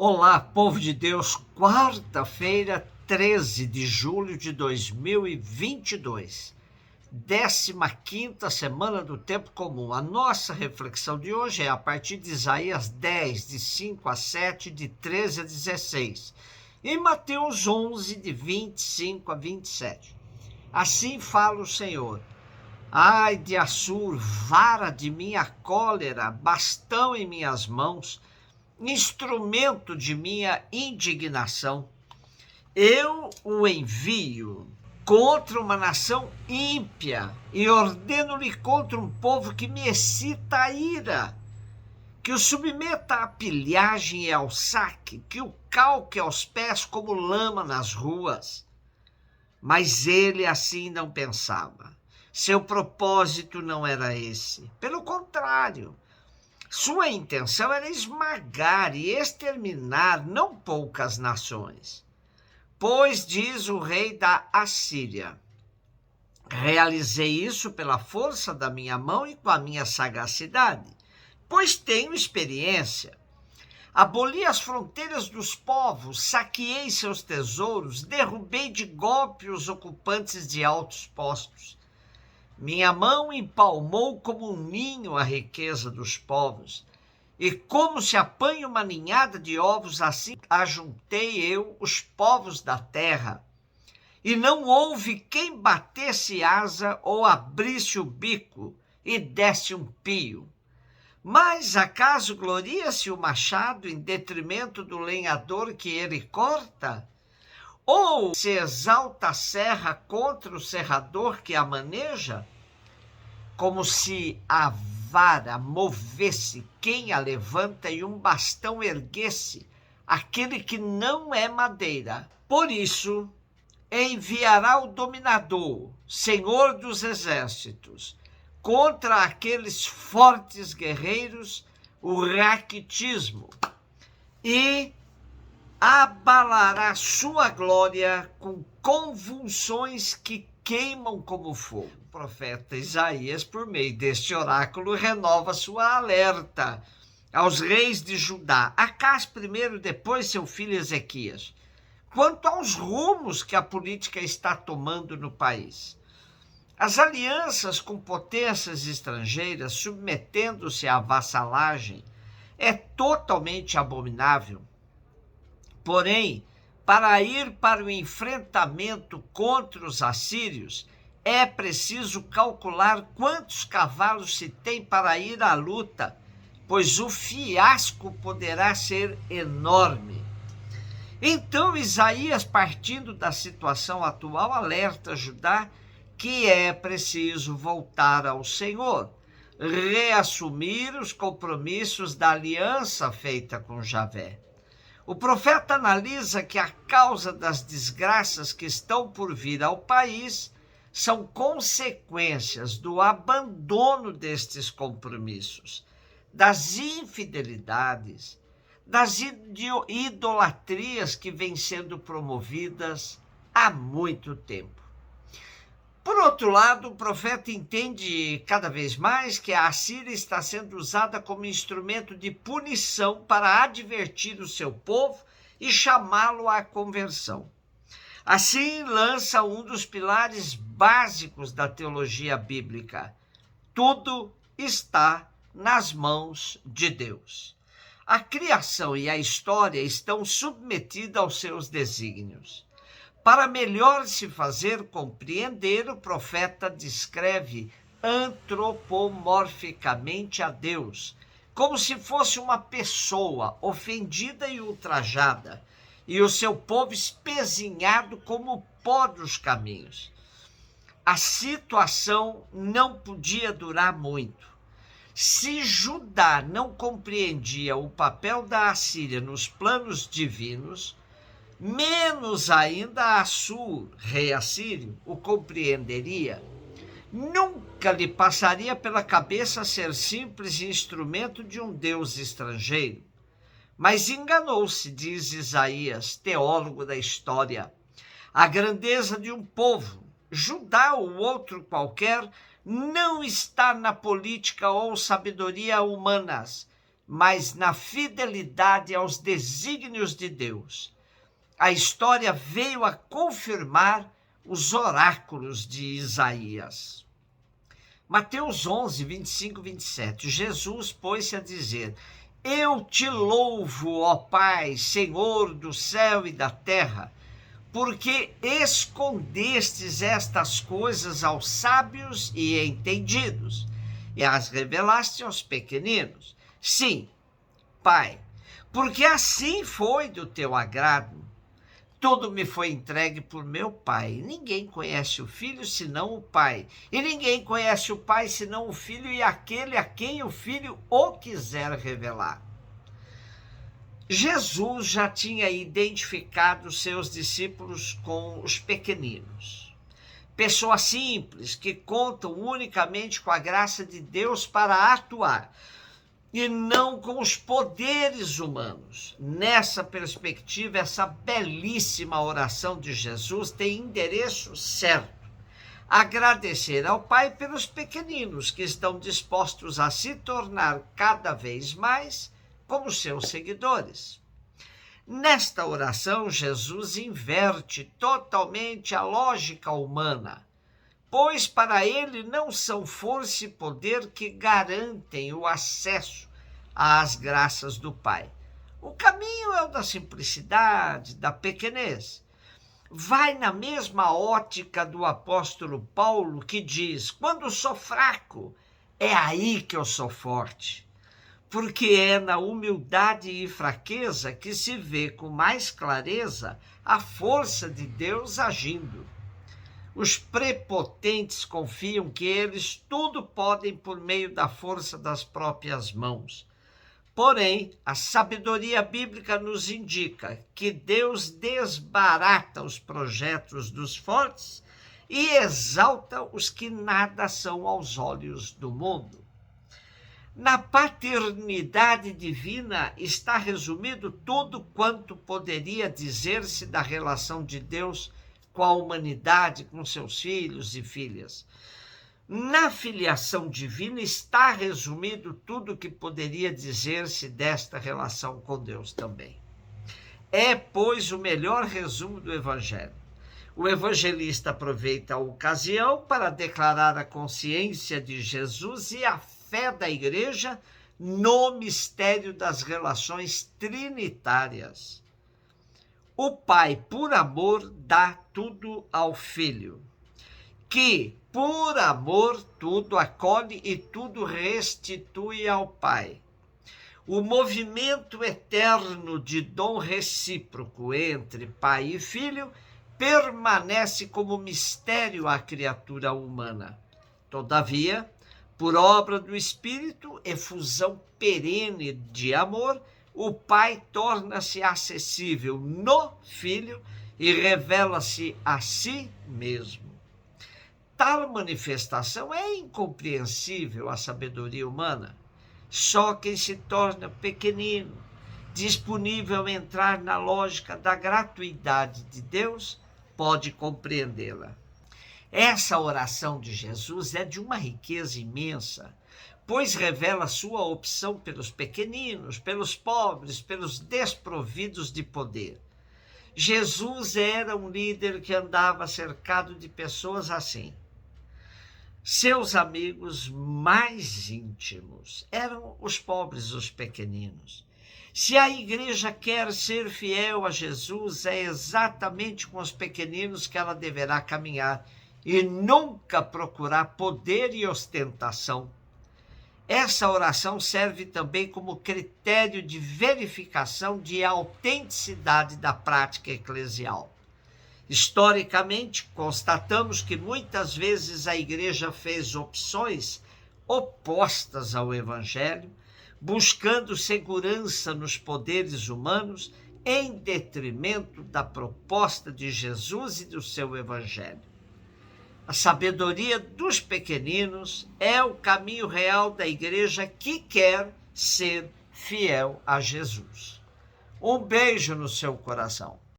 Olá, povo de Deus, quarta-feira, 13 de julho de 2022, 15ª semana do tempo comum. A nossa reflexão de hoje é a partir de Isaías 10, de 5 a 7, de 13 a 16, e Mateus 11, de 25 a 27. Assim fala o Senhor: ai de Assur, vara de minha cólera, bastão em minhas mãos, instrumento de minha indignação. Eu o envio contra uma nação ímpia e ordeno-lhe contra um povo que me excita a ira, que o submeta à pilhagem e ao saque, que o calque aos pés como lama nas ruas. Mas ele assim não pensava. Seu propósito não era esse. Pelo contrário, sua intenção era esmagar e exterminar não poucas nações. Pois, diz o rei da Assíria, realizei isso pela força da minha mão e com a minha sagacidade, pois tenho experiência. Aboli as fronteiras dos povos, saqueei seus tesouros, derrubei de golpe os ocupantes de altos postos. Minha mão empalmou como um ninho a riqueza dos povos, e como se apanha uma ninhada de ovos, assim ajuntei eu os povos da terra. E não houve quem batesse asa ou abrisse o bico e desse um pio. Mas acaso gloria-se o machado em detrimento do lenhador que ele corta? Ou se exalta a serra contra o serrador que a maneja? Como se a vara movesse quem a levanta e um bastão erguesse aquele que não é madeira. Por isso, enviará o dominador, Senhor dos exércitos, contra aqueles fortes guerreiros, o raquitismo, e abalará sua glória com convulsões que queimam como fogo. O profeta Isaías, por meio deste oráculo, renova sua alerta aos reis de Judá, Acás primeiro, depois seu filho Ezequias, quanto aos rumos que a política está tomando no país. As alianças com potências estrangeiras, submetendo-se à vassalagem, é totalmente abominável. Porém, para ir para o enfrentamento contra os assírios, é preciso calcular quantos cavalos se tem para ir à luta, pois o fiasco poderá ser enorme. Então, Isaías, partindo da situação atual, alerta Judá que é preciso voltar ao Senhor, reassumir os compromissos da aliança feita com Javé. O profeta analisa que a causa das desgraças que estão por vir ao país são consequências do abandono destes compromissos, das infidelidades, das idolatrias que vêm sendo promovidas há muito tempo. Por outro lado, o profeta entende cada vez mais que a Assíria está sendo usada como instrumento de punição para advertir o seu povo e chamá-lo à conversão. Assim, lança um dos pilares básicos da teologia bíblica: tudo está nas mãos de Deus. A criação e a história estão submetidas aos seus desígnios. Para melhor se fazer compreender, o profeta descreve antropomorficamente a Deus, como se fosse uma pessoa ofendida e ultrajada, e o seu povo espezinhado como o pó dos caminhos. A situação não podia durar muito. Se Judá não compreendia o papel da Assíria nos planos divinos, menos ainda Assur, rei assírio, o compreenderia. Nunca lhe passaria pela cabeça ser simples instrumento de um Deus estrangeiro. Mas enganou-se, diz Isaías, teólogo da história. A grandeza de um povo, Judá ou outro qualquer, não está na política ou sabedoria humanas, mas na fidelidade aos desígnios de Deus. A história veio a confirmar os oráculos de Isaías. Mateus 11, 25 e 27. Jesus pôs-se a dizer: Eu te louvo, ó Pai, Senhor do céu e da terra, porque escondestes estas coisas aos sábios e entendidos, e as revelaste aos pequeninos. Sim, Pai, porque assim foi do teu agrado. Tudo me foi entregue por meu Pai. Ninguém conhece o Filho senão o Pai. E ninguém conhece o Pai senão o Filho e aquele a quem o Filho o quiser revelar. Jesus já tinha identificado seus discípulos com os pequeninos. Pessoas simples que contam unicamente com a graça de Deus para atuar e não com os poderes humanos. Nessa perspectiva, essa belíssima oração de Jesus tem endereço certo: agradecer ao Pai pelos pequeninos que estão dispostos a se tornar cada vez mais como seus seguidores. Nesta oração, Jesus inverte totalmente a lógica humana, pois para ele não são força e poder que garantem o acesso às graças do Pai. O caminho é o da simplicidade, da pequenez. Vai na mesma ótica do apóstolo Paulo, que diz: quando sou fraco, é aí que eu sou forte. Porque é na humildade e fraqueza que se vê com mais clareza a força de Deus agindo. Os prepotentes confiam que eles tudo podem por meio da força das próprias mãos. Porém, a sabedoria bíblica nos indica que Deus desbarata os projetos dos fortes e exalta os que nada são aos olhos do mundo. Na paternidade divina está resumido tudo quanto poderia dizer-se da relação de Deus com a humanidade, com seus filhos e filhas. Na filiação divina está resumido tudo o que poderia dizer-se desta relação com Deus também. É, pois, o melhor resumo do Evangelho. O evangelista aproveita a ocasião para declarar a consciência de Jesus e a fé da Igreja no mistério das relações trinitárias. O Pai, por amor, dá tudo ao Filho, que, por amor, tudo acolhe e tudo restitui ao Pai. O movimento eterno de dom recíproco entre Pai e Filho permanece como mistério à criatura humana. Todavia, por obra do Espírito, efusão perene de amor, o Pai torna-se acessível no Filho e revela-se a si mesmo. Tal manifestação é incompreensível à sabedoria humana. Só quem se torna pequenino, disponível a entrar na lógica da gratuidade de Deus, pode compreendê-la. Essa oração de Jesus é de uma riqueza imensa, pois revela sua opção pelos pequeninos, pelos pobres, pelos desprovidos de poder. Jesus era um líder que andava cercado de pessoas assim. Seus amigos mais íntimos eram os pobres, os pequeninos. Se a igreja quer ser fiel a Jesus, é exatamente com os pequeninos que ela deverá caminhar e nunca procurar poder e ostentação. Essa oração serve também como critério de verificação de autenticidade da prática eclesial. Historicamente, constatamos que muitas vezes a igreja fez opções opostas ao Evangelho, buscando segurança nos poderes humanos em detrimento da proposta de Jesus e do seu Evangelho. A sabedoria dos pequeninos é o caminho real da igreja que quer ser fiel a Jesus. Um beijo no seu coração.